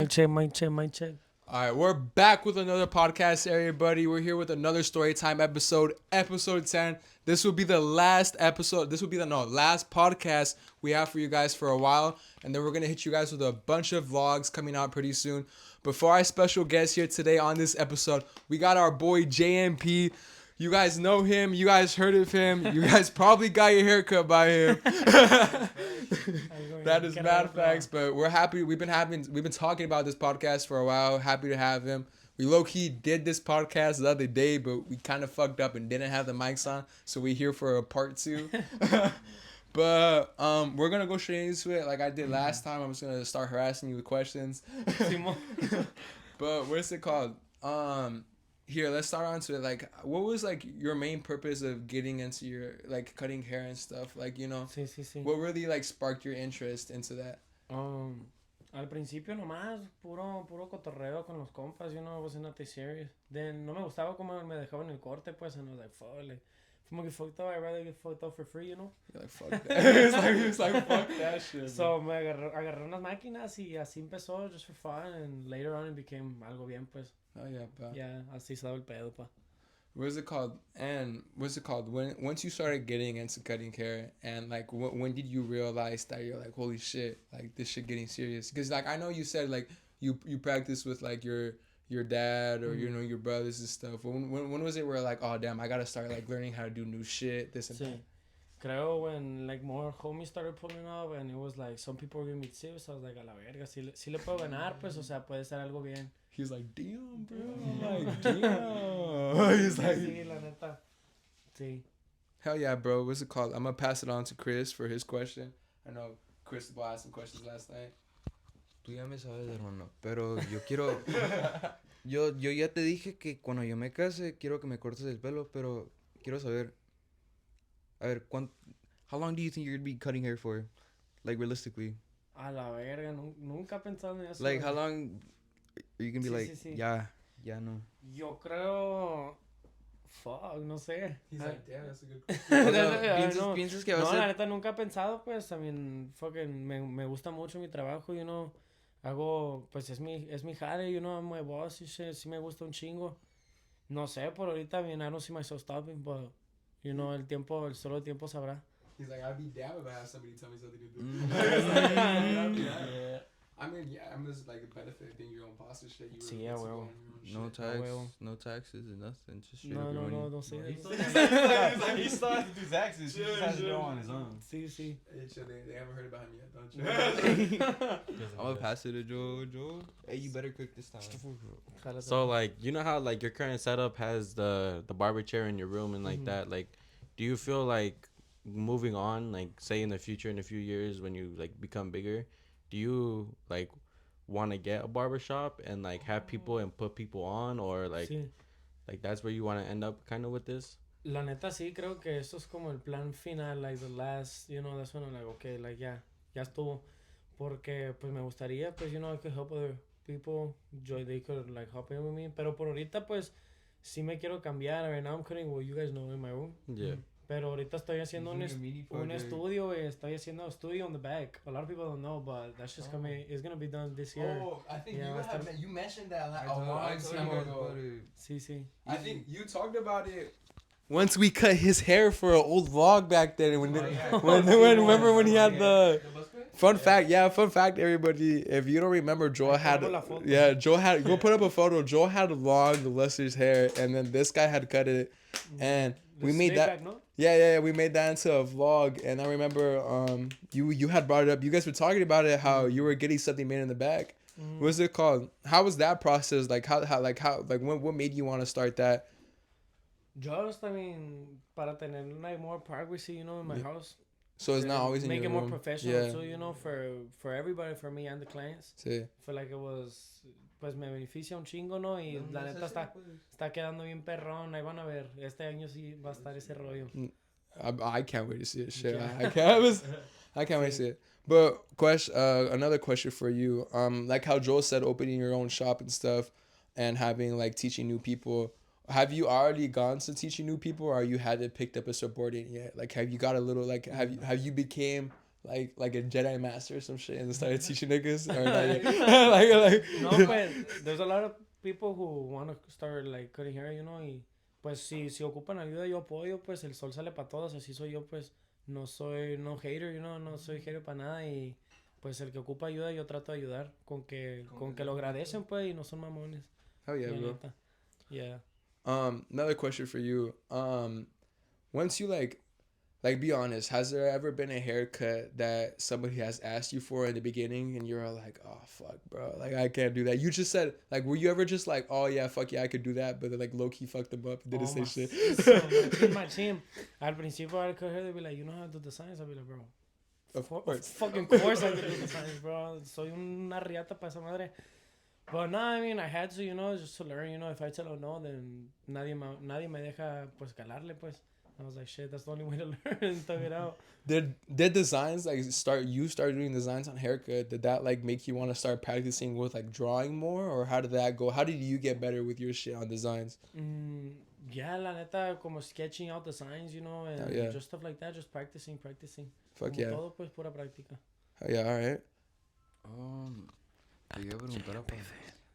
Mic check. All right, we're back with another podcast, everybody. We're here with another story time episode 10. This will be the last episode. This will be the last podcast we have for you guys for a while, and then we're gonna hit you guys with a bunch of vlogs coming out pretty soon. But for our special guest here today on this episode, we got our boy JMP. You guys know him. You guys heard of him. You guys probably got your haircut by him. That is mad facts, but we're happy. We've been talking about this podcast for a while. Happy to have him. We low key did this podcast the other day, but we kind of fucked up and didn't have the mics on, so we're here for a part 2. But we're gonna go straight into it like I did last time. I'm just gonna start harassing you with questions. But what's it called? Here, let's start on to it. Like, what was like your main purpose of getting into your like cutting hair and stuff? Like, you know, Sí. what really like sparked your interest into that? Al principio nomás, puro cotorreo con los compas, you know, I wasn't that serious. Then no me gustaba como me dejaban el corte, pues, and I was like, fuck, like, if I'm gonna get fucked up, I'd rather get fucked up for free, you know? You're like, fuck that. it's like, fuck that shit. So, me agarré unas máquinas y así empezó, just for fun, and later on it became algo bien, pues. Oh, yeah, pa. Yeah, así se daba el pedo, pa. What's it called? Once you started getting into cutting hair, and like when did you realize that you're like, holy shit, like this shit getting serious? Because like I know you said like you practice with like your dad or you know your brothers and stuff. When was it where like, oh damn, I gotta start like learning how to do new shit, this and that? Creo when like more homies started pulling up and it was like some people were giving me tips, I was like, a la verga, si le puedo ganar, pues, o sea, puede ser algo bien. He's like, damn, bro. I'm like, damn. He's like, sí, la neta. Sí. Hell yeah, bro. What's it called? I'm gonna pass it on to Chris for his question. I know Chris asked some questions last night. Tú ya me sabes, hermano, pero yo quiero... yo ya te dije que cuando yo me case, quiero que me cortes el pelo, pero quiero saber... A ver, how long do you think you're gonna be cutting hair for? Like, realistically. A la verga, nunca he pensado en eso. Like, how long are you gonna be like, sí. ya, no? Yo creo... Fuck, no sé. He's like, damn, that's a good question. ¿Piensas que va a No, ser...? la neta nunca he pensado, pues, I mean, fucking, me gusta mucho mi trabajo, you know. Hago, pues, es mi jale, you know, I'm my boss y shit, sí me gusta un chingo. No sé, por ahorita, I mean, I don't see myself stopping, but, you know, solo el tiempo sabrá. He's like, I'd be damn if I have somebody tell me something to do. Yeah. I mean, yeah, I'm just like a benefit of being your own boss and shit. You yeah, well. No taxes and nothing. Just straight up No, money. don't say He that. he still has to do taxes. He just has to go on his own. Sí. Hey, chill, they haven't heard about him yet, don't you? I'm gonna pass it to Joe. Hey, you better cook this time. So like, you know how like your current setup has the barber chair in your room and like that. Like, do you feel like moving on, like say in the future, in a few years when you like become bigger, do you like want to get a barber shop and like have people and put people on, or like Sí. like that's where you want to end up kind of with this? La neta sí, creo que eso es como el plan final, like the last, you know, that's when I'm like, okay, like ya estuvo. Porque pues me gustaría, pues, you know, I could help other people, they could like help in with me. Pero por ahorita pues sí me quiero cambiar. Right now I'm cutting what you guys know in my room. Yeah. Pero ahorita estoy haciendo un estudio, estoy haciendo un estudio on the back. A lot of people don't know, but that's just coming, it's gonna be done this year. Oh, I think Yeah, you mentioned that a long time ago. Sí. I think you talked about it once we cut his hair for an old vlog back then. Remember when he had the fun fact, everybody. If you don't remember, Joel had go put up a photo. Joel had long Lester's hair, and then this guy had cut it, and we made that. Back, no? Yeah, we made that into a vlog, and I remember you had brought it up. You guys were talking about it, how you were getting something made in the back. What's it called? How was that process? Like what made you want to start that? Just, I mean, para tener like more privacy, you know, in my house. So it's not always in your room. Make it more professional too, you know, for everybody, for me and the clients. Sí. Feel like it was, pues me beneficia un chingo, ¿no? Y la neta está quedando bien perrón. Ahí van a ver, este año sí va a estar ese rollo. I can't wait to see it. Shit, Yeah. I can't wait to see it. But another question for you. Like how Joel said, opening your own shop and stuff, and having like teaching new people. Have you already gone to teaching new people, or you haven't picked up a subordinate yet? Like, have you got a little like have you became like a Jedi master or some shit and started teaching niggas or like No, pues, there's a lot of people who want to start like cutting hair, you know, y pues si ocupan ayuda yo apoyo, pues el sol sale para todos, así soy yo, pues no soy no hater, you know, no soy hater para nada y pues el que ocupa ayuda yo trato de ayudar con que lo agradecen, pues, y no son mamones. hell yeah, La bro. neta. Yeah. Another question for you. Once you like be honest, has there ever been a haircut that somebody has asked you for in the beginning and you're like, oh fuck, bro, like I can't do that? You just said like, were you ever just like, oh yeah, fuck yeah, I could do that, but then like low key fucked them up and didn't say shit? So, machine. Al principio al coger they'd be like, you know how to do the signs? I'd be like, bro, Of course. fucking course I could do the signs, bro. Soy una riata para esa madre. But no, I mean, I had to, you know, just to learn, you know, if I tell them no, then nadie me deja, pues, calarle, pues. I was like, shit, that's the only way to learn and thug it out. Did designs like start doing designs on haircut? Did that like make you want to start practicing with like drawing more, or how did that go? How did you get better with your shit on designs? Yeah, la neta, como sketching out the signs, you know, and yeah. just stuff like that, just practicing. Fuck Como yeah. todo, pues, pura práctica. Yeah, all right. Te iba a preguntar a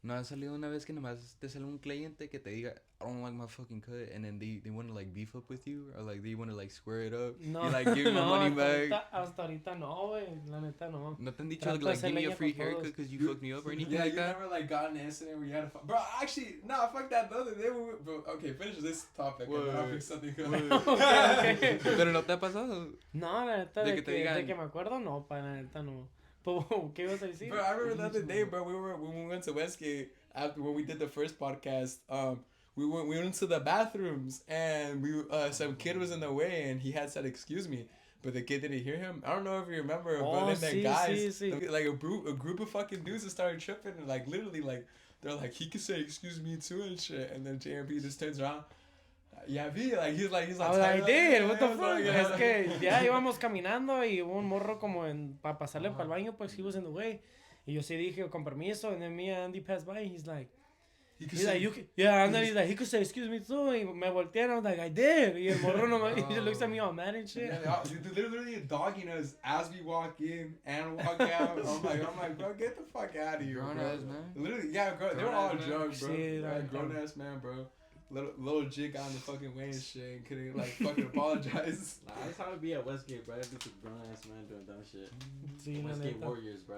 ¿no ha salido una vez que nomás te sale un cliente que te diga, I don't like my fucking cut, and then they want to like beef up with you, or like they want to like square it up? No, You like give them no, money back? hasta ahorita no, güey, la neta no. ¿No te han dicho Trato de like hacer give me a leña free con todos. haircut because you fucked me up or anything Yeah, like you that? never like got an incident where you had to bro, actually, nah, fuck that. The other day, bro, okay, finish this topic and then I'll pick something up. Okay. Pero no te ha pasado. No, la neta, De de que te que digan- me acuerdo, no, para la neta no. ¿Qué ibas a decir? Bro, I remember the other day, bro. When we went to Westgate after when we did the first podcast. We went into the bathrooms and we some kid was in the way and he had said excuse me, but the kid didn't hear him. I don't know if you remember, but then the guys like a group of fucking dudes that started tripping and like literally like they're like he could say excuse me too and shit, and then JMP just turns around. Yeah, like he's like. I did, what the yeah, fuck? yeah. Es que ya íbamos caminando y hubo un morro como para pasarle para el baño, pues he was in the way. Y yo sí dije con permiso, and then me and Andy passed by and he's like, you can, yeah, and then he's like, he could say excuse me too, y me volteé and I was like, I did. Y el morro nomás, he looks at me all mad and shit. Yeah, they're literally dogging us as we walk in and walk out. I'm like, bro, get the fuck out of here, Grown bro. ass man. Literally, yeah, bro, they were all Grown-ass man. drunk, bro. Sí, Yeah, like, grown ass man, bro. Little jig on the fucking way and shit, and couldn't like fucking apologize. Nah, that's how it be at Westgate, bro. It'd be some grown ass man doing dumb shit. Sí, la Westgate neta. Warriors, bro.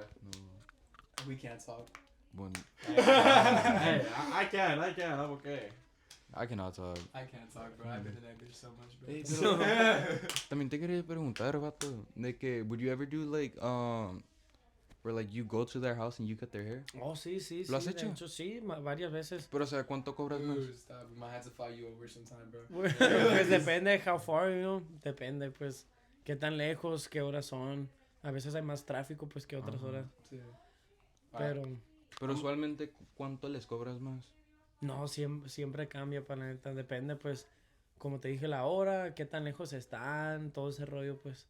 We can't talk. Bueno, Hey, I can. I'm okay. I cannot talk. I can't talk, bro. I've been in that bitch so much, bro. Hey, pero también te quería preguntar, vato, de que would you ever do like where like you go to their house and you cut their hair? Oh, sí, sí, sí. ¿Lo has de hecho? hecho, sí, varias veces. Pero o sea, ¿cuánto cobras más? Ooh, stop. We might have to fly you over sometime, bro. Pues depende how far, you know. Depende, pues, qué tan lejos, qué horas son. A veces hay más tráfico, pues, que otras horas. Sí. Pero, Pero usualmente, ¿cuánto les cobras más? no, siempre cambia, para la neta. Depende, pues, como te dije, la hora, qué tan lejos están, todo ese rollo, pues.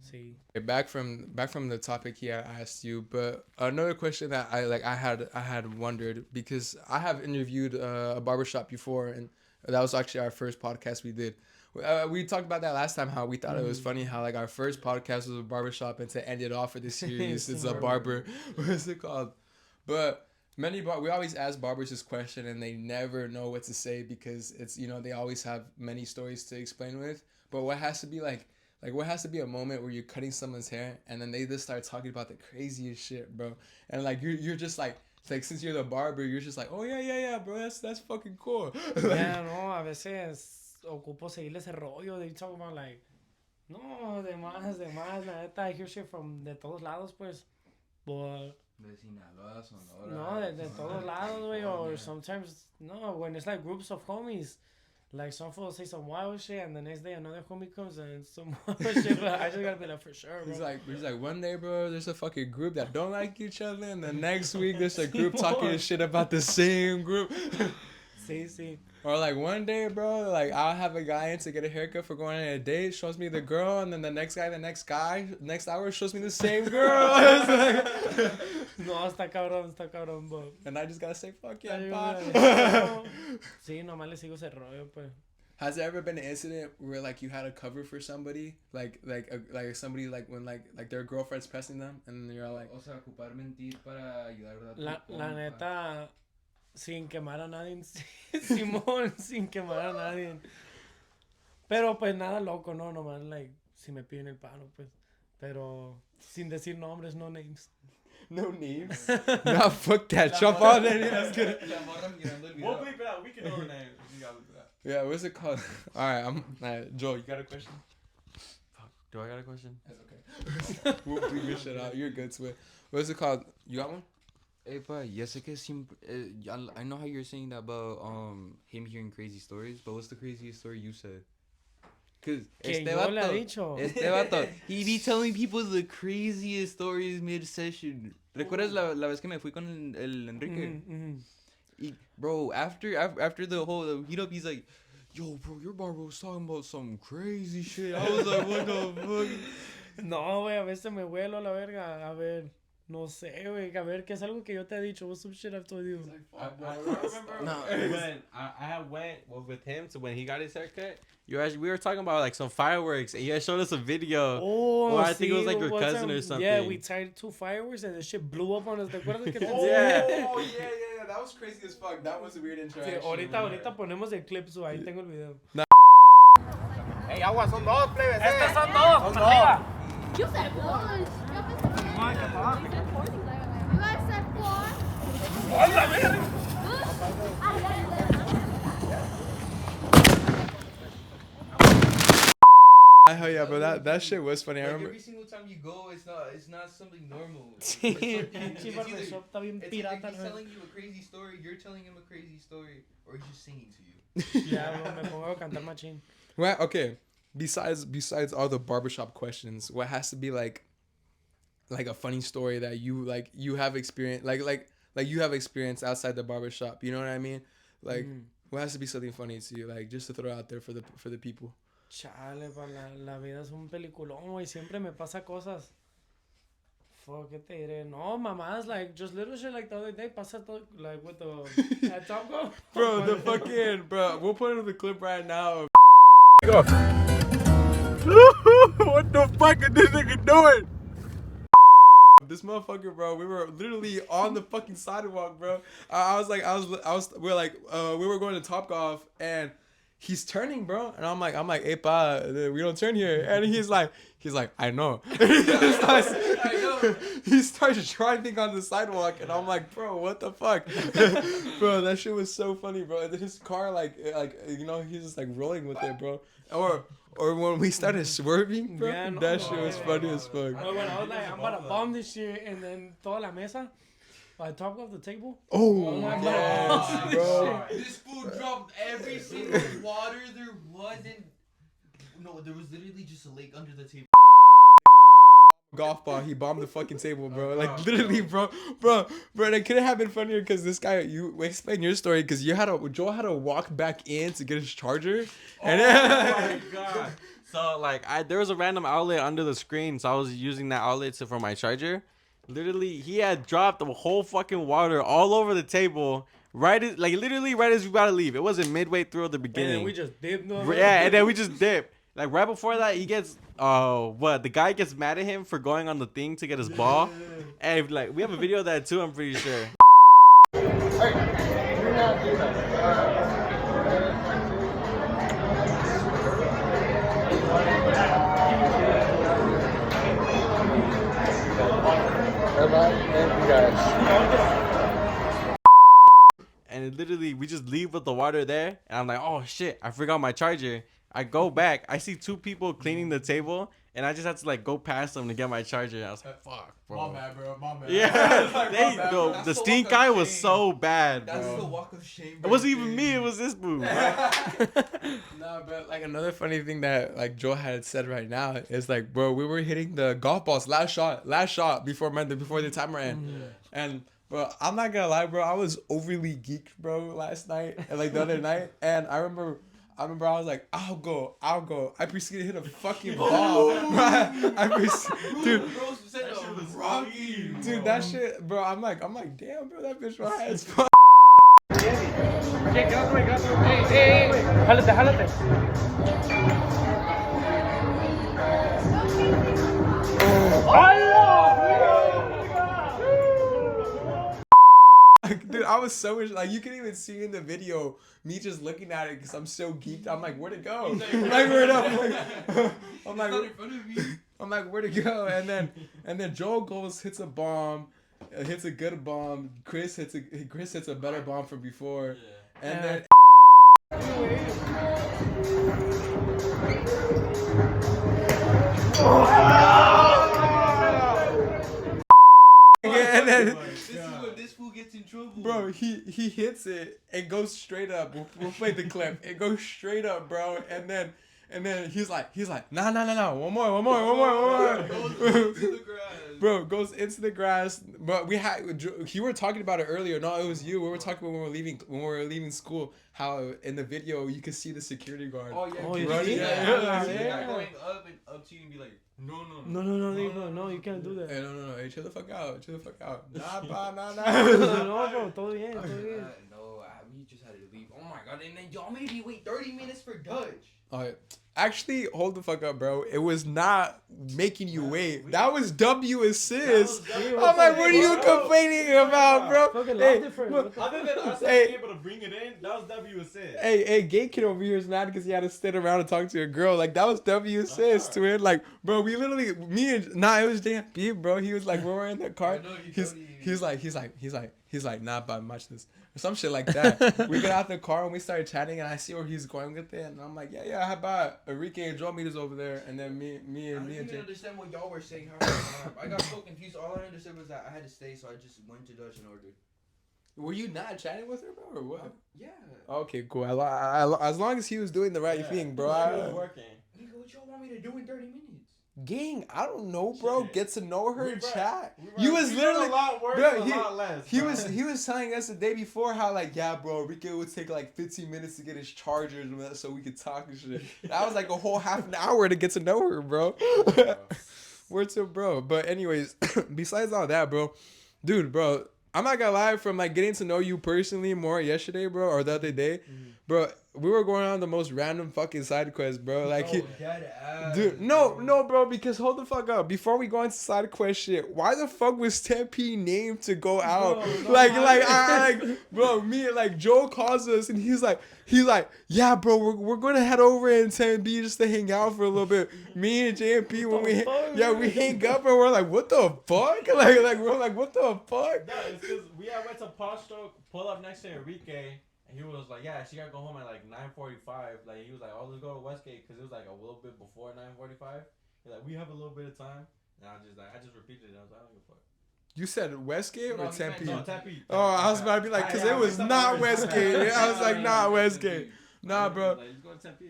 Sí. Back from the topic here I asked you, but another question that I had wondered, because I have interviewed a barbershop before, and that was actually our first podcast we did. We talked about that last time, how we thought it was funny how like our first podcast was a barbershop, and to end it off with the series it's a barber. What is it called? But we always ask barbers this question and they never know what to say, because it's, you know, they always have many stories to explain with. But what has to be what has to be a moment where you're cutting someone's hair and then they just start talking about the craziest shit, bro, and like you're just like since you're the barber, you're just like, oh yeah, bro, that's fucking cool. Yeah, no, a veces ocupo seguirle ese rollo. They talk about like, no, de más, la neta, I hear shit from de todos lados, pues. But, De Sinaloa, Sonora. no, de todos lados, güey, or sometimes, no, when it's like groups of homies, like some fools say some wild shit, and the next day another homie comes and some wild shit, but I just gotta be like, for sure, bro. He's like, one day, bro, there's a fucking group that don't like each other, and the next week there's a group talking shit about the same group. Sí. Or like one day, bro, like I'll have a guy in to get a haircut for going on a date, shows me the girl, and then the next next hour shows me the same girl. No, está cabrón, but... And I just gotta say, fuck yeah, Ay, pa. güey. Sí, nomás le sigo ese rollo, pues. Has there ever been an incident where like you had to cover for somebody, like somebody like when like their girlfriend's pressing them and you're like, O sea, ocupar mentir para ayudar a tu La compa. neta, sin quemar a nadie, Simón, sin quemar a nadie. Pero pues nada loco, no, nomás, like, si me piden el paro, pues. Pero sin decir nombres, no names. no names. No, fuck that. Jump on there. That's good. La morra mirando el video. We'll bleep it out. We can know her name. You gotta bleep it out. Yeah, what's it called? All right, Joel, you got a question? Fuck. Do I got a question? That's okay. We'll bleep your shit out. You're good, Sway. What's it called? You got one? Hey, pa, ya sé que siempre... I know how you're saying that about him hearing crazy stories, but what's the craziest story you said? Cause Que yo le he dicho. Este vato, he be telling people the craziest stories mid-session. ¿Recuerdas la vez que me fui con el Enrique? Bro, after the whole heat up, he's like, yo, bro, your barber was talking about some crazy shit. I was like, what the fuck? No, güey, a veces me vuelo a la verga. A ver, no sé, güey. A ver, que es algo que yo te he dicho. What's some shit I've told you? I remember when I went with him to when he got his haircut. We were talking about like some fireworks, and you guys showed us a video. Oh, Or I think it was like your one cousin time, or something. Yeah, we tied 2 fireworks and the shit blew up on us. ¿Te acuerdas que te Yeah. Oh, yeah. That was crazy as fuck. That was a weird interaction. Sí, ahorita ponemos el clip, so ahí tengo el video. Ey, agua, son 2, plebes. Estos son 2, arriba. You said 4. You guys said 4. ¡Hola, verga! Hell yeah, bro. That shit was funny. I Like remember. every single time you go, it's not something normal. Sí, It's pinche barbershop está bien like pirata. he's ¿No? telling you a crazy story, you're telling him a crazy story, or he's just singing to you. Ya, bro, me pongo a cantar machín. Well, okay. Besides all the barbershop questions, what has to be like a funny story that you have experienced like you have experienced outside the barbershop, you know what I mean? Like what has to be something funny to you, like just to throw out there for the people. Chale, pa, la vida es un peliculón, güey. Siempre me pasa cosas. Fuck, ¿qué te diré? No, mamás, like, just little shit like the other day. Pasa todo, like, with the... At Top Golf. Bro, we'll put it in the clip right now. What the fuck is this nigga doing? This motherfucker, bro, we were literally on the fucking sidewalk, bro. We were going to Topgolf and he's turning, bro, and I'm like, hey, pa, we don't turn here, and he's like, I know. He starts driving on the sidewalk, and I'm like, bro, what the fuck, bro? That shit was so funny, bro. And then his car, like you know, he's just like rolling with it, bro. Or when we started swerving, bro, Yeah, no, that shit was funny as fuck. Oh, when I was like, I'm about to bomb this shit, and then toda la mesa, by Top Golf the table. Oh, my yes, God. bro. This fool dropped every single water there wasn't. No, there was literally just a lake under the table. Golf ball, he bombed the fucking table, bro. Like literally, bro. It couldn't have been funnier because this guy. You explain your story because Joel had to walk back in to get his charger. And Oh my god! So like, there was a random outlet under the screen, so I was using that outlet for my charger. Literally, he had dropped the whole fucking water all over the table. Literally right as we about to leave. It wasn't midway through the And beginning. then we just dipped. No, Yeah, and then we just dipped. Like right before that, he gets the guy gets mad at him for going on the thing to get his ball, and like we have a video of that too. I'm pretty sure. And literally, we just leave with the water there, and I'm like, oh shit, I forgot my charger. I go back, I see 2 people cleaning the table, and I just had to like go past them to get my charger. I was like, fuck, bro. My bad. Yeah, bro. the stink guy was shame. so bad, That's the bro. walk of shame. It wasn't even me, it was this boo. Nah, but like another funny thing that like Joe had said right now is like, bro, we were hitting the golf balls last shot before the timer ended, and bro, I'm not gonna lie, bro, I was overly geeked, bro, last night and like the other night, and I remember I was like, I'll go. I proceeded to hit a fucking ball. Dude, that shit, bro. I'm like, damn, bro, that bitch was high as fuck. Jálate, jálate. Dude, I was so much like you can even see in the video me just looking at it because I'm so geeked. I'm like, where'd it go? I'm like, where'd it go? I'm like, where'd it go? And then Joel goes, hits a bomb, hits a good bomb. Chris hits a better bomb from before, and then. And then This is when this fool gets in trouble. bro, he hits it and goes straight up. We'll play the clip. It goes straight up, bro, and then he's like, no, one more. Bro, goes into the grass. But you were talking about it earlier. No, it was you. We were talking about when we were leaving school. How in the video you could see the security guard. Oh yeah, Oh, you running. see? Yeah. going up to you and be like, no. No, you can't do that. Hey, no. Hey, chill the fuck out. Nah. No, bro, todo bien, todo bien. No, we just had to leave. Oh my god, and then y'all made me wait 30 minutes for Dutch. Alright. Actually, hold the fuck up, bro. It was not making you wait. That was W assist. I'm like, what are you complaining about, bro? Fucking Hey, love different. look, Other than us Hey. being able to bring it in, that was W assist. hey, gay kid over here is mad because he had to stand around and talk to a girl. Like, that was W assist to it. Like, bro, we literally, it was JMP, bro. He was like, when we're in the car, he's like, nah, but watch this. Or some shit like that. We get out the car and we started chatting and I see where he's going with it. And I'm like, yeah, how about Enrique and Joel meet us over there? And then me I and didn't Jay. even understand what y'all were saying. I got so confused. All I understood was that I had to stay, so I just went to Dutch and ordered. Were you not chatting with her, bro, or what? Yeah. Okay, cool. As long as he was doing the right thing, bro. It was working. Nigga, what y'all want me to do in 30 minutes? Gang, I don't know, bro. Shit. Get to know her We and right. chat. We You was did literally a lot worse, bro, and a lot less. He bro. was telling us the day before how like, yeah, bro, Ricky would take like 15 minutes to get his charger so we could talk and shit. That was like a whole half an hour to get to know her, bro. Word to bro. But anyways, besides all that, bro, dude, bro, I'm not gonna lie, from like getting to know you personally more yesterday, bro, or the other day, bro, we were going on the most random fucking side quest, bro. Like, dude, no, bro, because hold the fuck up. Before we go into side quest shit, why the fuck was Tempe named to go out? Bro, me like Joe calls us and he's like, yeah, bro, we're gonna head over in Tempe just to hang out for a little bit. Me and JMP when we hang up and we're like, what the fuck? Like we're like, what the fuck? No, it's because we went to Postroke, pull up next to Enrique, and he was like, yeah, she gotta go home at like 9:45. Like, he was like, oh, let's go to Westgate, because it was like a little bit before 9:45. He's like, we have a little bit of time. And I just repeated it. I was like, I don't give a fuck. You said Westgate or No, he meant- Tempe? No, Tempe. Oh, I was about to be like, because it was not Westgate. I was like, not Westgate. Nah, bro. Like, let's go to Tempe.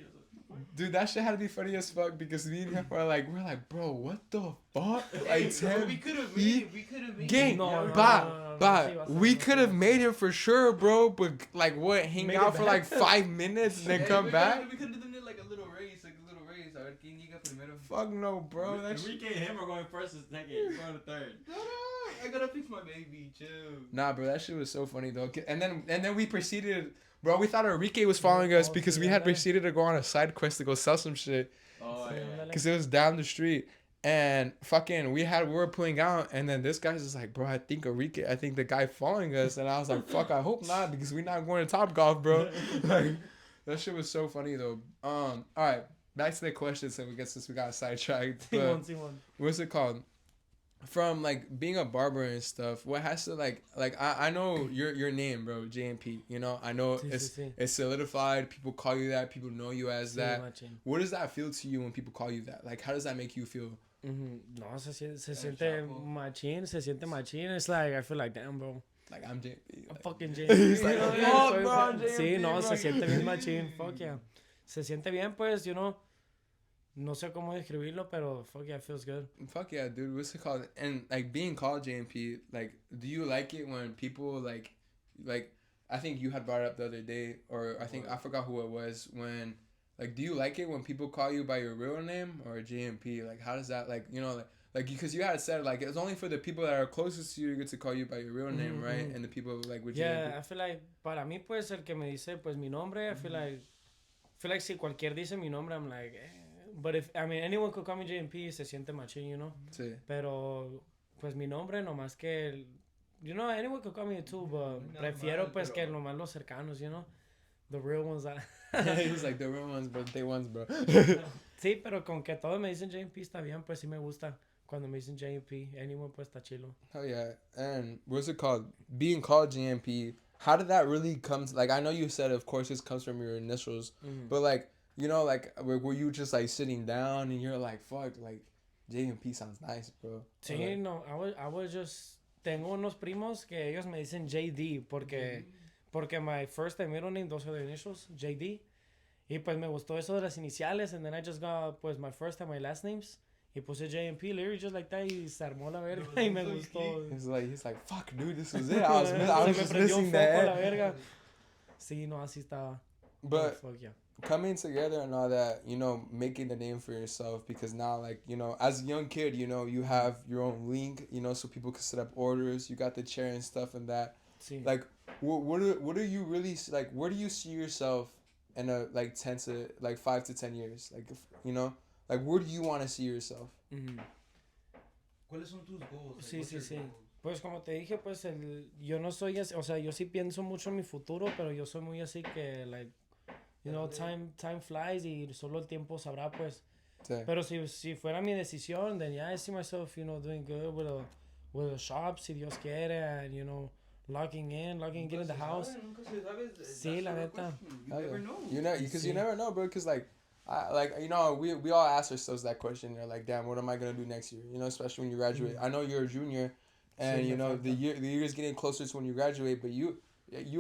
Dude, that shit had to be funny as fuck because me and him we're like, bro, what the fuck? Like, we could have made it. We could have made gang, it. but we could have made it for sure, bro. But like, what? Hang Make out it for like 5 minutes and then come back? We could have done it like a little race. A ver quién llega primero. Fuck no, bro. That shit. Enrique and him are going first and second. You're going to third. No, I gotta fix my baby. Chill. Nah, bro, that shit was so funny though. And then we proceeded, bro. We thought Enrique was following us because we had proceeded to go on a side quest to go sell some shit Oh, yeah. because it was down the street. And fucking, we were pulling out, and then this guy's just like, bro, I think the guy following us, and I was like, fuck, I hope not, because we're not going to Top Golf, bro. Like, that shit was so funny though. All right, back to the question, since we got sidetracked. But what's it called? From like being a barber and stuff, what has to like I know your name, bro, JMP. You know, I know it's solidified. People call you that. People know you as that. What does that feel to you when people call you that? Like, how does that make you feel? No, se siente machín. It's like, I feel like, damn, bro. Like, I'm JMP. I'm Like, fucking He's JMP. like, you know, oh, soy- bro, I'm Sí, JMP, no, bro. se siente bien machín. Fuck yeah. Se siente bien, pues, you know. No sé cómo describirlo, pero fuck yeah, it feels good. Fuck yeah, dude. What's it called? And like being called JMP, like, do you like it when people like, I think you had brought it up the other day, or I forgot who it was. When, like, do you like it when people call you by your real name or JMP? Like, how does that, like, you know, like because you had said like it's only for the people that are closest to you get to call you by your real name, right? And the people like with Yeah, JMP. I feel like para mí pues el que me dice pues mi nombre, I feel like si cualquier dice mi nombre, I'm like, but if I mean anyone could call me JMP, se siente machín, you know. Sí. Pero pues mi nombre nomás que you know, anyone could call me too, but prefiero pues que nomás los cercanos, you know, the real ones. He's like the real ones, bro. They ones, bro. Sí, pero con que todos me dicen JMP está bien, pues sí me gusta cuando me dicen JMP. Anyone pues está chilo. Hell yeah. And what's it called? Being called GMP. How did that really come? Like I know you said, of course, this comes from your initials, but like you know, like were you just like sitting down and you're like, fuck, like JMP sounds nice, bro. Sí, like, no, I was just tengo unos primos que ellos me dicen JD porque my first and middle name, those are the initials, JD. Y pues me gustó eso de las iniciales, and then I just got pues my first and my last names. Y puse JMP, literally just like that, y se armó la verga y me gustó. he's like, fuck, dude, this was it. I was Se me just prendió un missing foco la that. verga. Sí, no, así estaba. But Fuck yeah. coming together and all that, you know, making the name for yourself because now, like, you know, as a young kid, you know, you have your own link, you know, so people can set up orders. You got the chair and stuff and that. Sí. Like, what are you really like? Where do you see yourself in a like 5 to 10 years? Like, if, you know, like where do you want to see yourself? ¿Cuáles son tus goals? Sí, sí, sí. Pues como te dije, pues yo no soy así, o sea, yo sí pienso mucho en mi futuro, pero yo soy muy así que, like, you know, time flies y solo el tiempo sabrá, pues. Sí. Pero si fuera mi decisión, then yeah, I see myself, you know, doing good with a shop, si Dios quiere, and, you know, logging in the house. Sí, la neta. You know, because you never know, bro. Because like you know, we all ask ourselves that question. You're like, damn, what am I gonna do next year? You know, especially when you graduate. I know you're a junior, and you know the year is getting closer to when you graduate. But you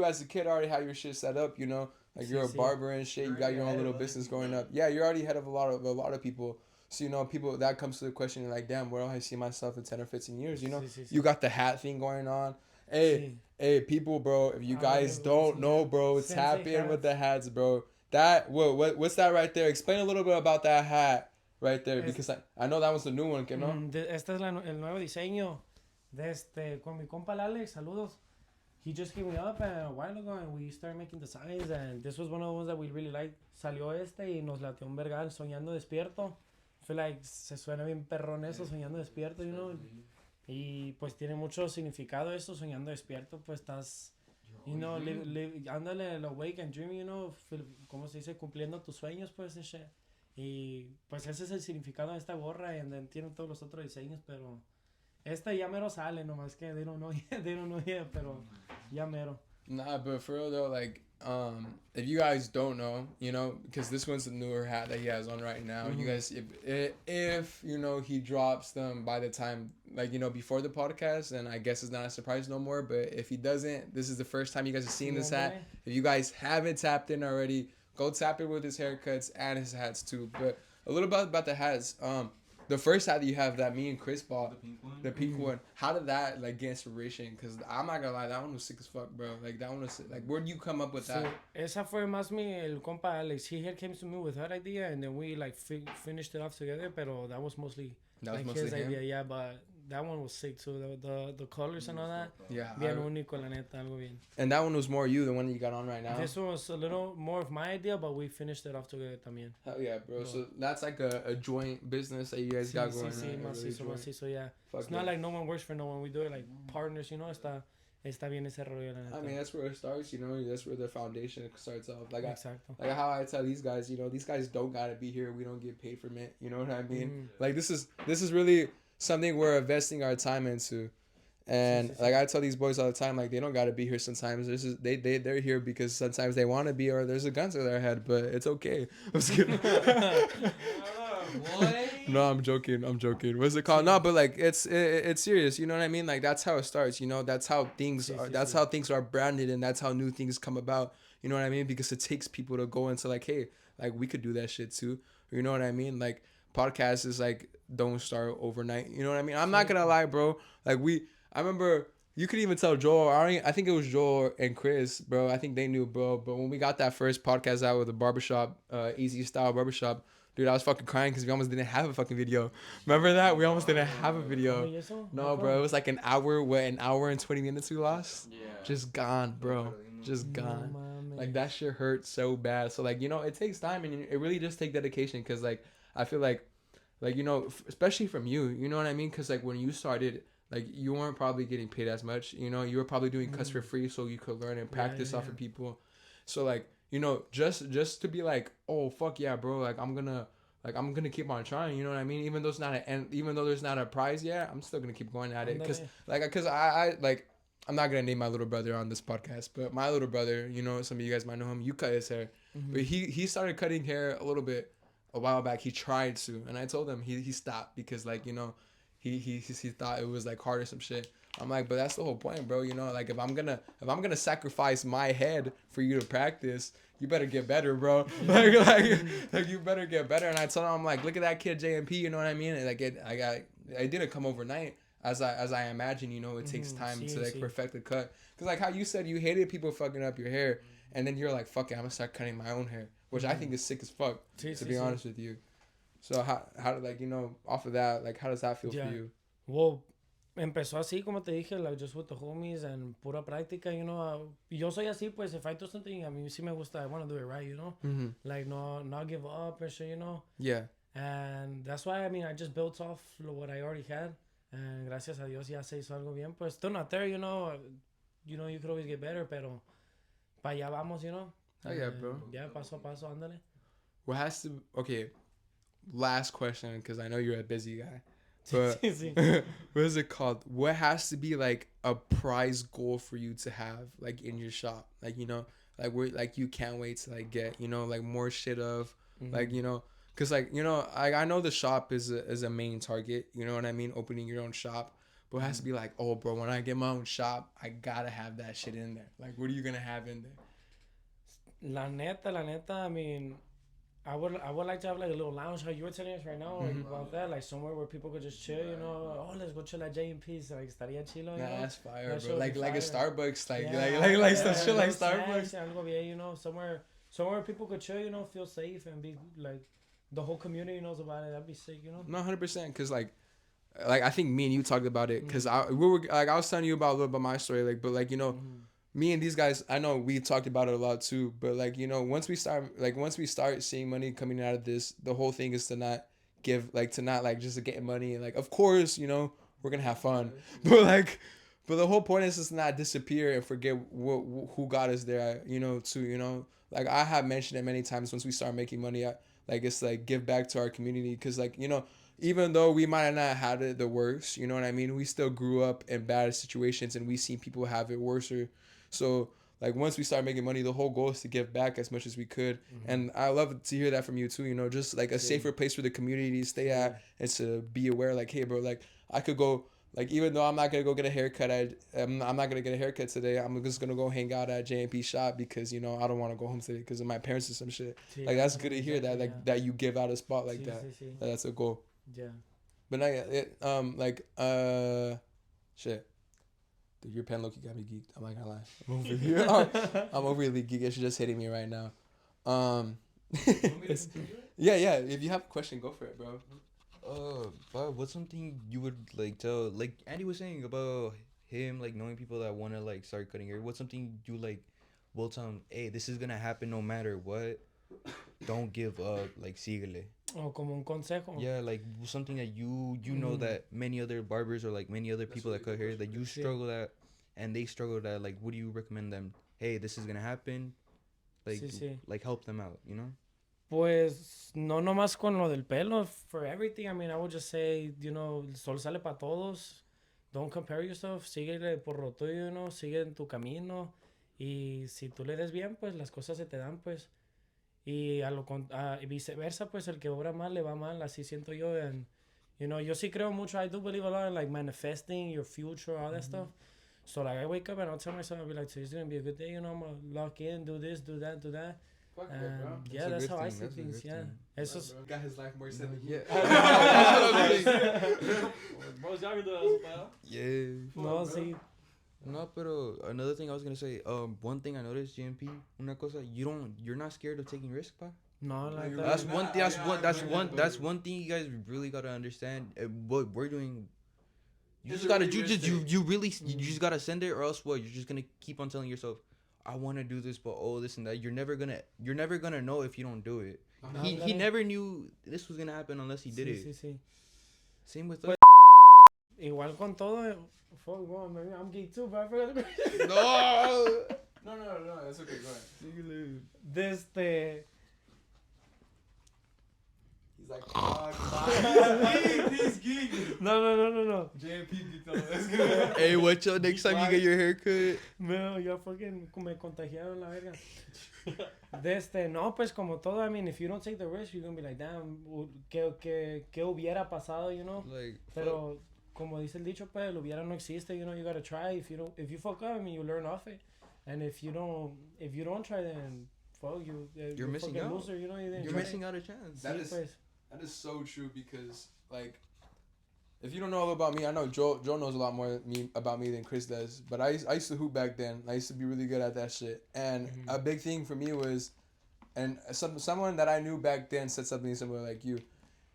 as a kid already have your shit set up. You know, like you're a barber and shit. You got your own little business going up. Yeah, you're already ahead of a lot of people. So you know, people that comes to the question. You're like, damn, where do I see myself in 10 or 15 years? You know, you got the hat thing going on. Hey, people, bro. If you guys don't know, bro, tap in with the hats, bro. That what's that right there? Explain a little bit about that hat right there because I know that was the new one, que no? Este es el nuevo diseño de con mi compa Alex. Saludos. He just hit me up a while ago and we started making designs and this was one of the ones that we really liked. Salió y nos lateó un vergal, soñando despierto. I feel like se suena bien perrón eso, soñando despierto, you know. Y pues tiene mucho significado eso, soñando despierto, pues estás, you know, ándale, awake and dream, you know, ¿cómo se dice? Cumpliendo tus sueños, pues, and shit. Y pues ese es el significado de esta gorra, y then tiene todos los otros diseños, pero ya mero sale, nomás que they don't know yet, pero ya mero. Nah, but for real though, like, if you guys don't know, you know, because this one's the newer hat that he has on right now. You guys, if you know he drops them by the time, like, you know, before the podcast, then I guess it's not a surprise no more. But if he doesn't, this is the first time you guys are seeing this hat. If you guys haven't tapped in already, go tap it with his haircuts and his hats too. But a little bit about the hats. The first hat that you have that me and Chris bought, the pink one. How did that like get inspiration? Because I'm not gonna lie, that one was sick as fuck, bro. Like that one was like, where did you come up with that? Esa fue más el compa Alex. He came to me with that idea, and then we like finished it off together. Pero that was mostly his idea, yeah. But that one was sick too. The colors and all that. Yeah. Bien único, la neta, algo bien. And that one was more you, the one that you got on right now. This one was a little more of my idea, but we finished it off together también. Hell yeah, bro. So that's like a joint business that you guys got going on. Sí, macizo, yeah. It's not like no one works for no one. We do it like partners, you know. Está bien ese rollo, la neta. I mean, that's where it starts, you know. That's where the foundation starts off. Like Exacto. like how I tell these guys, you know, these guys don't gotta be here. We don't get paid from it. You know what I mean? Like this is really something we're investing our time into. And like I tell these boys all the time, like they don't gotta be here sometimes. They're here because sometimes they want to be, or there's a gun to their head, but it's okay. I'm just kidding. No, I'm joking. What's it called? No, but like it's serious. You know what I mean? Like that's how it starts. You know, that's how things are. That's how things are branded, and that's how new things come about. You know what I mean? Because it takes people to go into like, hey, like we could do that shit too. You know what I mean? Like podcasts is like don't start overnight. You know what I mean? I'm not gonna lie, bro. Like I remember you could even tell Joel. I think it was Joel and Chris, bro. I think they knew, bro. But when we got that first podcast out with the barbershop, Easy Style Barbershop, Dude, I was fucking crying because we almost didn't have a fucking video. Remember that? We almost didn't have a video. Oh, ¿y eso? No, How bro. It come? was like an hour and 20 minutes we lost. Yeah. Just gone, bro. Just No gone. mames. Like, that shit hurt so bad. So, like, you know, it takes time and it really just takes dedication because, like, I feel like, you know, especially from you know what I mean? Because, like, when you started, like, you weren't probably getting paid as much. You know, you were probably doing cuts for free so you could learn and practice off of people. So, like, you know, just to be like, oh, fuck yeah, bro. Like, I'm gonna keep on trying. You know what I mean? Even though there's not a prize yet, I'm still gonna keep going at it. Because I'm not gonna name my little brother on this podcast, but my little brother, you know, some of you guys might know him. You cut his hair, but he started cutting hair a little bit a while back. He tried to, and I told him he stopped because, like, you know, he thought it was like hard or some shit. I'm like, but that's the whole point, bro. You know, like if I'm gonna sacrifice my head for you to practice, you better get better, bro. like you better get better. And I told him, I'm like, look at that kid JMP. You know what I mean? And like I didn't come overnight. As I imagine, you know, it takes time to like perfect the cut. Cause like how you said you hated people fucking up your hair, and then you're like, fuck it, I'm gonna start cutting my own hair, which I think is sick as fuck. To be honest with you. So how like, you know, off of that, like how does that feel for you? Well, empezó así como te dije, like just with the homies and pura práctica, you know. Yo soy así, pues if I do something, a mí sí me gusta, I want to do it right, you know. Like not give up and shit, you know. Yeah. And that's why, I mean, I just built off what I already had. And gracias a Dios ya se hizo algo bien. Pues still not there, you know. You know, you could always get better, pero pa allá vamos, you know. Oh yeah, bro. Yeah, paso a paso, ándale. What has to okay? Last question, because I know you're a busy guy. But what is it called? What has to be like a prize goal for you to have like in your shop? Like, you know, like where like you can't wait to like get, you know, like more shit of like, you know, because like, you know, I know the shop is a main target, you know what I mean, opening your own shop, but it has to be like, oh bro, when I get my own shop, I gotta have that shit in there. Like, what are you gonna have in there? La neta, I mean, I would like to have like a little lounge, how you were telling us right now, like, about that, like somewhere where people could just chill, you know. Oh, let's go chill at jmp, like estaría chilo, you know. That's fire, That bro. Like fire. a Starbucks, like Yeah, like some shit like Starbucks. Algo bien, you know, somewhere people could chill, you know, feel safe and be like the whole community knows about it. That'd be sick, you know. No, 100%. Cause like I think me and you talked about it. Cause I was telling you about a little bit my story, like, but like, you know, me and these guys, I know we talked about it a lot too. But like, you know, once we start seeing money coming out of this, the whole thing is to not just get money. And like, of course, you know, we're gonna have fun, but the whole point is just not disappear and forget who got us there. You know, to, you know, like I have mentioned it many times. Once we start making money, like it's like give back to our community, because like, you know, even though we might not have had it the worst, you know what I mean, we still grew up in bad situations and we seen people have it worse. So like once we start making money, the whole goal is to give back as much as we could. And I love to hear that from you too, you know, just like a safer place for the community to stay at and to be aware, like, hey bro, like I could go, like, even though I'm not gonna go get a haircut, I'm not gonna get a haircut today, I'm just gonna go hang out at JMP shop because, you know, I don't want to go home today because of my parents or some shit. Like, that's good to hear that, like, that you give out a spot like that. That's a goal. Yeah. But shit. Dude, your pen look, you got me geeked. I'm not gonna lie. I'm over here. I'm overly geeked. It's just hitting me right now. Yeah. If you have a question, go for it, bro. Bob, what's something you would like tell, like Andy was saying about him, like knowing people that want to like start cutting hair? What's something you like will tell him, hey, this is gonna happen no matter what, don't give up, like síguele? Oh, como un consejo. Yeah, like something that you know that many other barbers or like many other people that cut hair, that you struggle at and they struggle at, like what do you recommend them? Hey, this is gonna happen, like like help them out, you know? Pues no nomás con lo del pelo, for everything. I mean, I would just say, you know, el sol sale para todos. Don't compare yourself. Síguele por lo tuyo, you know. Sigue en tu camino. Y si tú le des bien, pues las cosas se te dan, pues. Y viceversa, pues el que obra mal le va mal. Así siento yo. And, you know, yo sí creo mucho. I do believe a lot in like manifesting your future, all that stuff. So like I wake up and I'll tell myself, I'll be like, today's gonna be a good day, you know. I'm gonna lock in, do this, do that, do that. Yeah, that's how I see things. Yeah, eso es. Got his life more set. Yeah. Bro's younger than us, pal. Yeah. No, sí. No, pero another thing I was gonna say, one thing I noticed, GMP, una cosa, you're not scared of taking risks, pa? No, like you're that. That's Nah, one thing. yeah, That's one thing you guys really gotta understand. What we're doing, you It's just gotta really you just realistic. you really you just gotta send it, or else what? You're just gonna keep on telling yourself, I want to do this, but this and that. You're never gonna know if you don't do it. He never knew this was gonna happen unless he did Sí, it. sí, sí. Same with Pues- Igual con todo. Fuck, well, maybe I'm gay too, but I forgot the question. No, that's okay. Go ahead. Desde. He's like, fuck, he's geek. No. JMP geeked on. Let's go. Hey, watch out next time you get your haircut. No, ya fucking me contagiaron la verga. Desde, no, pues como todo, I mean, if you don't take the risk, you're gonna be like, damn, ¿qué hubiera pasado, you know? Like, Pero, como dice el dicho, pues, el hubiera no existe, you know, you gotta try. If you fuck up, I mean, you learn off it. And if you don't try, then, fuck, you're missing fucking out. Loser, you know, you didn't you're try. missing out a chance. That Sí, is- pues. That is so true because, like, if you don't know about me, I know Joe knows a lot more about me than Chris does. But I used to hoop back then. I used to be really good at that shit. And a big thing for me was, and someone that I knew back then said something similar like you,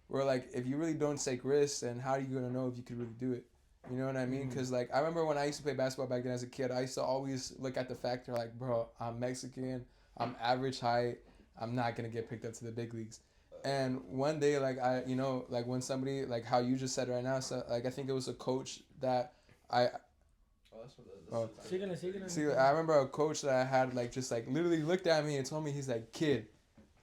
where like if you really don't take risks, then how are you gonna know if you could really do it? You know what I mean? Because like I remember when I used to play basketball back then as a kid, I used to always look at the factor like, bro, I'm Mexican, I'm average height, I'm not gonna get picked up to the big leagues. And one day, like I, you know, like when somebody, like how you just said right now, so like I think it was a coach that Síguele. see. I remember a coach that I had, like just like literally looked at me and told me, he's like, kid,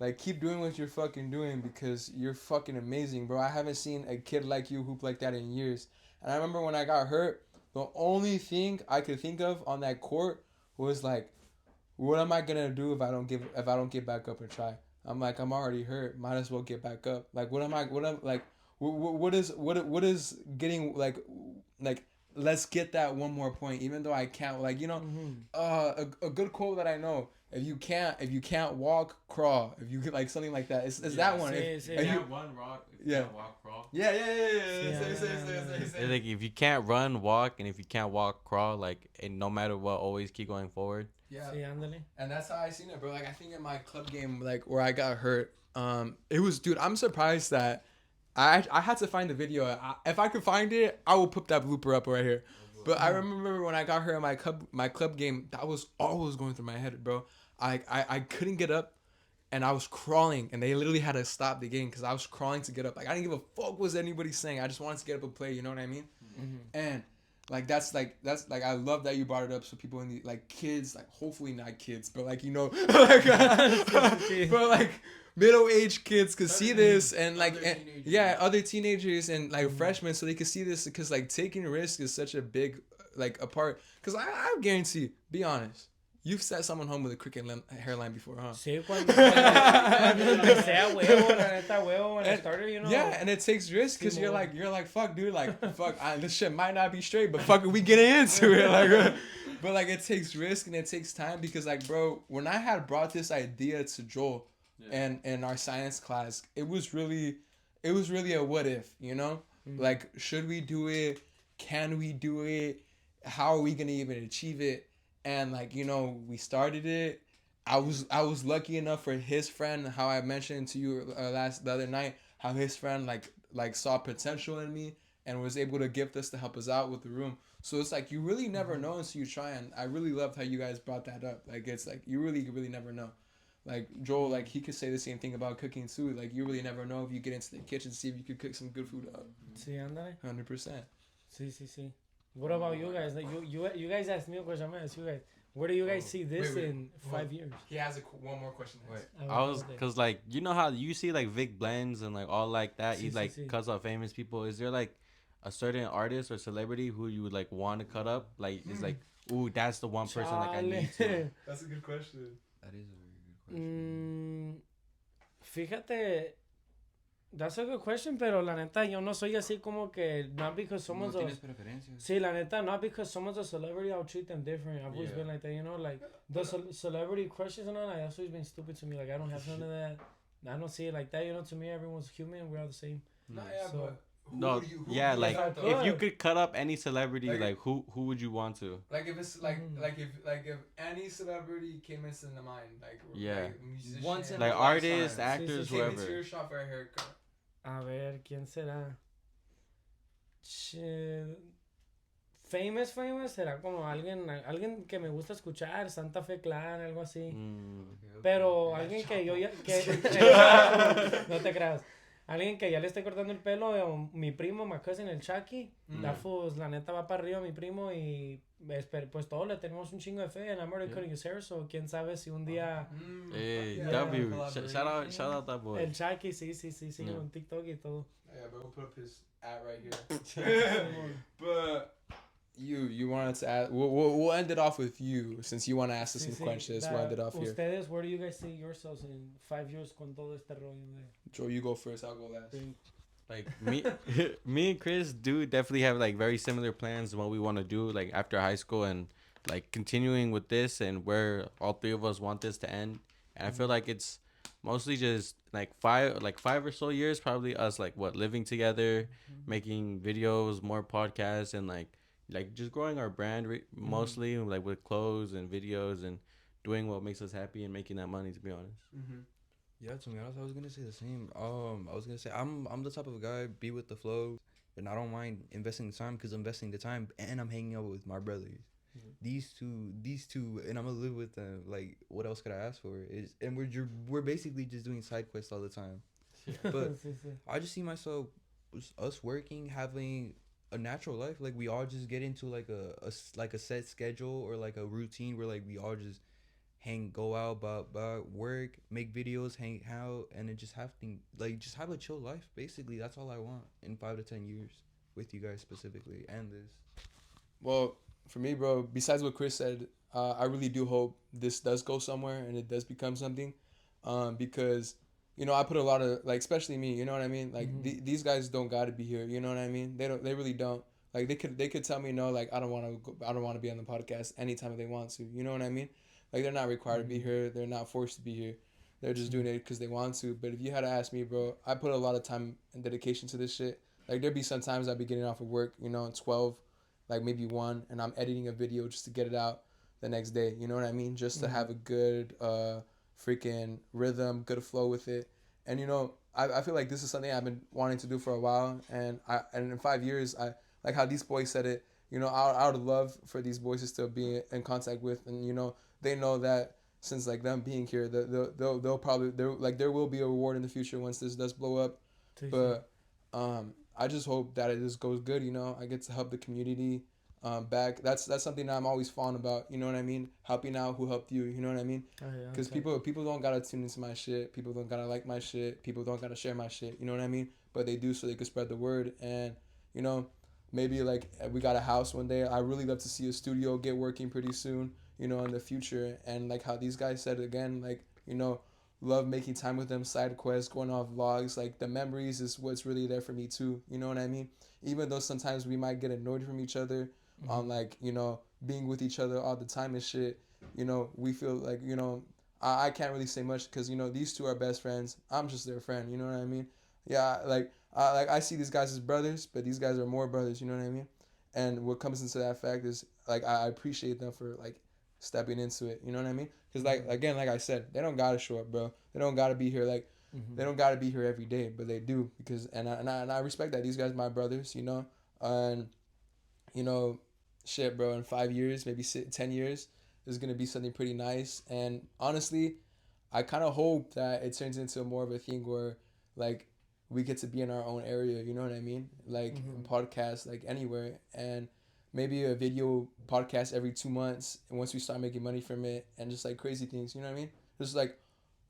like keep doing what you're fucking doing because you're fucking amazing, bro. I haven't seen a kid like you hoop like that in years. And I remember when I got hurt, the only thing I could think of on that court was like, what am I gonna do if I don't get back up and try? I'm like, I'm already hurt. Might as well get back up. Like, what is getting like, let's get that one more point, even though I can't. Like, you know, a good quote that I know. If you can't walk, crawl. If you like something like that, it's that one. Sí, If you- run, rock. Yeah. Walk, crawl. yeah. It's like if you can't run, walk, and if you can't walk, crawl. Like, and no matter what, always keep going forward. Yeah. Sí, ándale. And that's how I seen it, bro. Like I think in my club game, like where I got hurt, it was, dude. I'm surprised that I had to find the video. If I could find it, I will put that blooper up right here. But I remember when I got hurt in my club game, that was always going through my head, bro. I couldn't get up, and I was crawling, and they literally had to stop the game because I was crawling to get up. Like I didn't give a fuck what anybody saying. I just wanted to get up and play. You know what I mean? And like that's I love that you brought it up so people in the like kids, like hopefully not kids, but like, you know, like but like middle-aged kids could see this and like other teenagers and like freshmen, so they could see this because like taking risk is such a big like a part. Because I guarantee, be honest, you've sat someone home with a crooked hairline before, huh? Sí, cuando empecé a huevo, la neta huevo, when I started, you know. Yeah, and it takes risk because you're like, fuck, dude, like, fuck, this shit might not be straight, but fuck, we getting into it, like, but like, it takes risk and it takes time because, like, bro, when I had brought this idea to Joel, and in our science class, it was really a what if, you know, like, should we do it? Can we do it? How are we gonna even achieve it? And like, you know, we started it. I was lucky enough for his friend, how I mentioned to you the other night, how his friend like saw potential in me and was able to gift us to help us out with the room. So it's like you really never know until you try. And I really loved how you guys brought that up. Like it's like you really never know. Like Joel, like he could say the same thing about cooking too. Like you really never know if you get into the kitchen, see if you could cook some good food up. Sí, ándale. 100%. Sí. What about you guys? Like you guys asked me a question. I'm gonna ask you guys. Where do you guys see this wait. in 5 years? He has one more question. Wait. I was, cause like you know how you see like Vic Blends and like all like that. Sí, He sí, like sí. cuts out famous people. Is there like a certain artist or celebrity who you would like want to cut up? Like it's like, ooh, that's the one person like I need to. That's a good question. That is a very good question. Fíjate, that's a good question, pero la neta yo no soy así como que not because someone's No a tienes preferencias. sí, la neta, not because someone's a celebrity, I'll treat them different. I've always been like that, you know, like the celebrity crushes and all that. That's always been stupid to me. Like I don't have none of that. I don't see it like that, you know. To me, everyone's human. We're all the same. No, yeah, So- but No, who yeah, would like cut though? if you could cut up any celebrity, Like- like who would you want to? Like if it's if any celebrity came into the mind, like Yeah. like musician, Once in Like a artists, lifetime. actors, Sí, sí, came whoever. into your shop for a haircut. A ver, ¿quién será? Famous será como alguien que me gusta escuchar, Santa Fe Clan, algo así. Pero alguien que yo ya no te creas. Alguien que ya le estoy cortando el pelo, mi primo, my cousin, el Chucky. La neta va para arriba mi primo y pues todos le tenemos un chingo de fe. And I'm already cutting his hair, so quién sabe si un día Hey, Yeah. W, Collaboration. shout out that boy. el Chucky, sí, Yeah. en TikTok y todo. Yeah, but we'll put up his ad right here. But you wanted to add. We'll end it off with you since you want to ask us some questions. We'll end it off here. Ustedes, where do you guys see yourselves in 5 years con todo este rollo de... Joe, you go first. I'll go last. Like me and Chris do definitely have like very similar plans on what we want to do like after high school and like continuing with this and where all three of us want this to end. And I feel like it's mostly just like five or so years, probably us like living together, making videos, more podcasts, and like just growing our brand mostly like with clothes and videos and doing what makes us happy and making that money, to be honest. Yeah, to be honest, I was gonna say the same. I was gonna say I'm the type of guy, be with the flow, and I don't mind investing the time because I'm investing the time and I'm hanging out with my brothers. These two, and I'm gonna live with them. Like, what else could I ask for? And we're basically just doing side quests all the time. But I just see myself, us working, having a natural life. Like we all just get into like a set schedule or like a routine where like we all just go out, about work, make videos, hang out, and then just have a chill life. Basically, that's all I want in 5 to 10 years with you guys specifically and this. Well, for me, bro, besides what Chris said, I really do hope this does go somewhere and it does become something, because I put a lot of especially me, you know what I mean? Like these guys don't got to be here, you know what I mean? They really don't. Like they could tell me no, like I don't want to be on the podcast anytime they want to, you know what I mean? Like they're not required to be here, they're not forced to be here. They're just doing it because they want to. But if you had to ask me, bro, I put a lot of time and dedication to this shit. Like there'd be sometimes I'd be getting off of work, at 12, like maybe 1, and I'm editing a video just to get it out the next day. You know what I mean? Just to have a good freaking rhythm, good flow with it. And I feel like this is something I've been wanting to do for a while. And in 5 years, I like how these boys said it. I would love for these boys to still be in contact with, and they know that since like them being here, they'll probably there will be a reward in the future once this does blow up. But I just hope that it just goes good. I get to help the community back. That's something that I'm always fond about. You know what I mean? Helping out who helped you. You know what I mean? Because people don't gotta tune into my shit. People don't gotta like my shit. People don't gotta share my shit. You know what I mean? But they do so they can spread the word. And maybe like we got a house one day. I really love to see a studio get working pretty soon. In the future. And like how these guys said again, like love making time with them, side quests, going off vlogs. Like the memories is what's really there for me too. You know what I mean? Even though sometimes we might get annoyed from each other on like being with each other all the time and shit. We feel like I can't really say much because these two are best friends. I'm just their friend. You know what I mean? Yeah, I see these guys as brothers, but these guys are more brothers. You know what I mean? And what comes into that fact is like I appreciate them for like stepping into it. You know what I mean? Because like I said, they don't gotta show up, bro. They don't gotta be here. Like they don't gotta be here every day, but they do because and I respect that. These guys are my brothers. And shit, bro. In 5 years, maybe 10 years, there's gonna be something pretty nice. And honestly, I kind of hope that it turns into more of a thing where like we get to be in our own area. You know what I mean? Like podcasts, like anywhere and. Maybe a video podcast every 2 months, and once we start making money from it, and just like crazy things, you know what I mean? Just like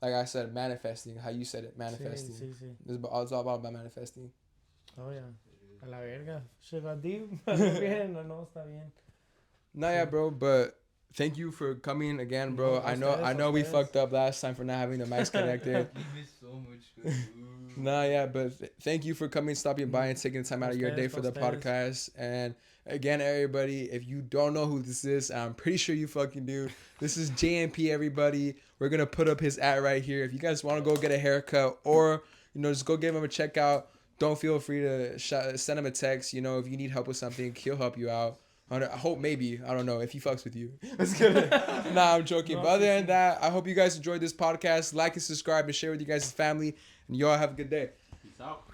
I said, manifesting. How you said it, manifesting. Sí. It's all about manifesting. Oh yeah, a la verga. Shit, deep. Bien, no, está bien. No, yeah, bro. But thank you for coming again, bro. I know we fucked up last time for not having the mics connected. We missed so much good food. Nah, yeah, but thank you for coming, stopping by, and taking the time out of your day for the podcast. And again, everybody, if you don't know who this is, I'm pretty sure you fucking do. This is JMP, everybody. We're going to put up his ad right here. If you guys want to go get a haircut or, just go give him a check out, don't feel free to send him a text. You know, if you need help with something, he'll help you out. I hope maybe. I don't know if he fucks with you. Let's get it. Nah, I'm joking. No, But other than that, I hope you guys enjoyed this podcast. Like and subscribe and share with you guys' family. And y'all have a good day. Peace out.